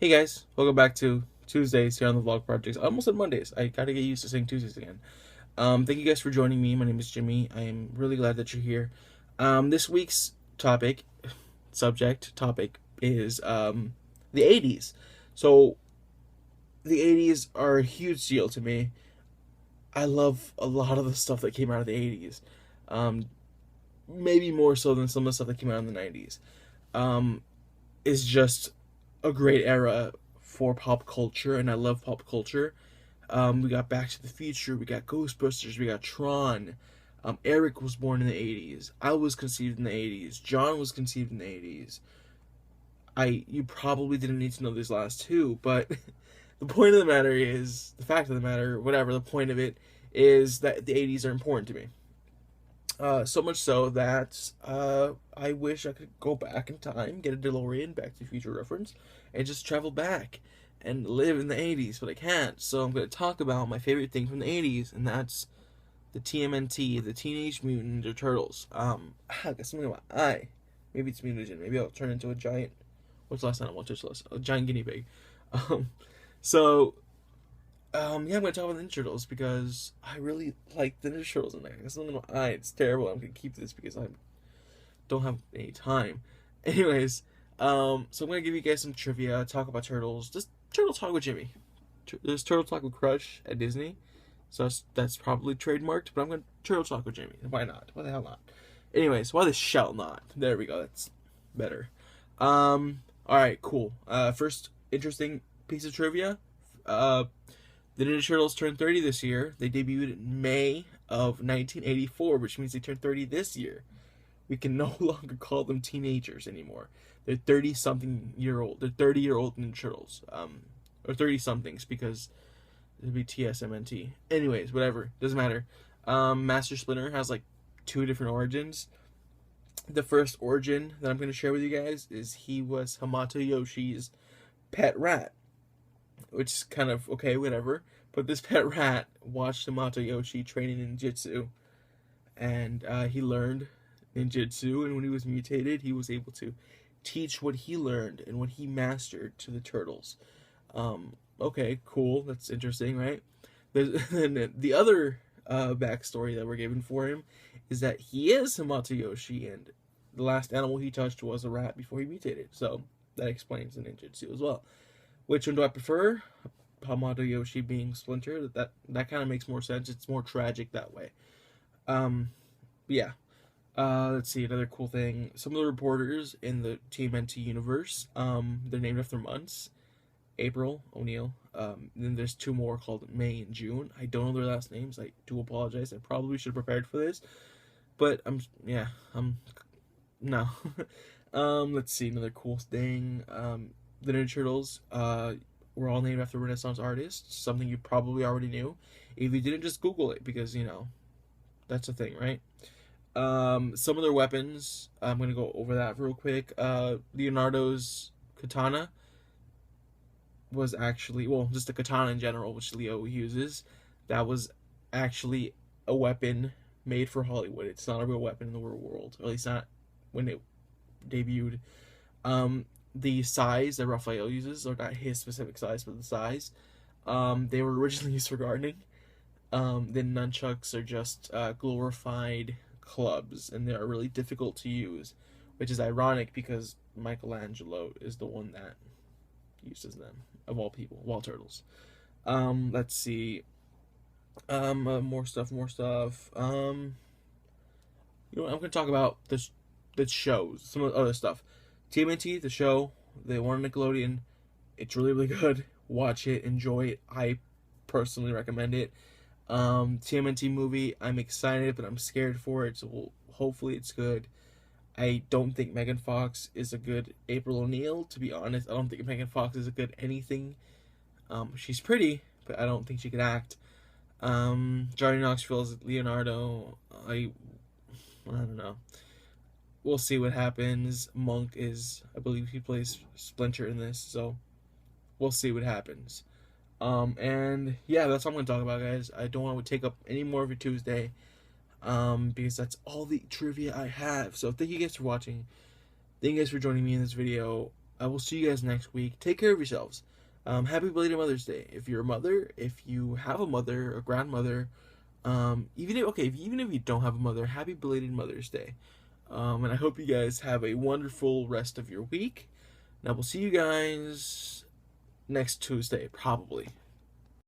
Hey guys, welcome back to Tuesdays here on the Vlog Projects. I almost said Mondays. I gotta get used to saying Tuesdays again. Thank you guys for joining me. My name is Jimmy. I am really glad that you're here. This week's topic is the 80s. So the 80s are a huge deal to me. I love a lot of the stuff that came out of the 80s. Um, Maybe more so than some of the stuff that came out in the 90s. Um, it's just a great era for pop culture, and I love pop culture. We got Back to the Future, we got Ghostbusters, we got Tron. Eric was born in the 80s. I was conceived in the 80s. John was conceived in the 80s. You probably didn't need to know these last two, but the point of the matter is, the fact of the matter, whatever, the point of it is that the 80s are important to me. So much so that I wish I could go back in time, get a DeLorean, Back to the Future reference, and just travel back and live in the 80s, but I can't. So I'm going to talk about my favorite thing from the 80s, and that's the TMNT, the Teenage Mutant Ninja Turtles. I got something in my eye. Maybe it's mutagen. Maybe I'll turn into a giant. What's the last animal? A giant guinea pig. Um, so yeah, I'm gonna talk about the Ninja Turtles because I really like the Ninja Turtles, and I got something in my eye. It's terrible. I'm gonna keep this because I don't have any time. Anyways, so I'm gonna give you guys some trivia, talk about turtles, just turtle talk with Jimmy. There's turtle talk with Crush at Disney, so that's probably trademarked. But I'm gonna turtle talk with Jimmy. Why not? Why the hell not? Anyways, why the shall not? There we go. That's better. All right, cool. First interesting piece of trivia. The Ninja Turtles turned 30 this year. They debuted in May of 1984, which means they turned 30 this year. We can no longer call them teenagers anymore. They're 30 something year old. They're 30-year-old Ninja Turtles. Or 30 somethings because it'd be TSMNT. Anyways, whatever. Doesn't matter. Master Splinter has like two different origins. The first origin that I'm going to share with you guys is he was Hamato Yoshi's pet rat, which is kind of okay, whatever. But this pet rat watched Hamato Yoshi training in Jitsu, and he learned ninjutsu, and when he was mutated, he was able to teach what he learned and what he mastered to the turtles. Okay, cool. That's interesting, right? And the other backstory that we're given for him is that he is Hamato Yoshi, and the last animal he touched was a rat before he mutated. So that explains the ninjutsu as well. Which one do I prefer? Hamato Yoshi being Splinter. That kind of makes more sense. It's more tragic that way. Um, yeah. Let's see, another cool thing. Some of the reporters in the TMNT universe, they're named after months. April O'Neil. Then there's two more called May and June. I don't know their last names. I do apologize. I probably should have prepared for this, but I'm no. Let's see, another cool thing. The Ninja Turtles. Were all named after Renaissance artists. Something you probably already knew. If you didn't, just Google it because that's a thing, right? Some of their weapons, I'm gonna go over that real quick. Leonardo's katana was actually, well, just the katana in general, which Leo uses. That was actually a weapon made for Hollywood. It's not a real weapon in the real world, or at least not when it debuted. The size that Raphael uses, or not his specific size, but the size, they were originally used for gardening. The nunchucks are just glorified clubs, and they are really difficult to use, which is ironic because Michelangelo is the one that uses them, of all people, of all turtles. Let's see. More stuff, more stuff. I'm going to talk about the shows, some of the other stuff. TMNT, the show, they won Nickelodeon. It's really, really good. Watch it, enjoy it. I personally recommend it. TMNT movie, I'm excited, but I'm scared for it, so hopefully it's good. I don't think Megan Fox is a good April O'Neil, to be honest. I don't think Megan Fox is a good anything. She's pretty, but I don't think she could act. Johnny Knoxville is Leonardo. I don't know. We'll see what happens. Monk is, I believe he plays Splinter in this, so we'll see what happens. And yeah, that's all I'm going to talk about, guys. I don't want to take up any more of your Tuesday, because that's all the trivia I have. So thank you guys for watching. Thank you guys for joining me in this video. I will see you guys next week. Take care of yourselves. Happy belated Mother's Day. If you're a mother, if you have a mother, a grandmother, even if you don't have a mother, happy belated Mother's Day. And I hope you guys have a wonderful rest of your week. And I will see you guys next Tuesday, probably.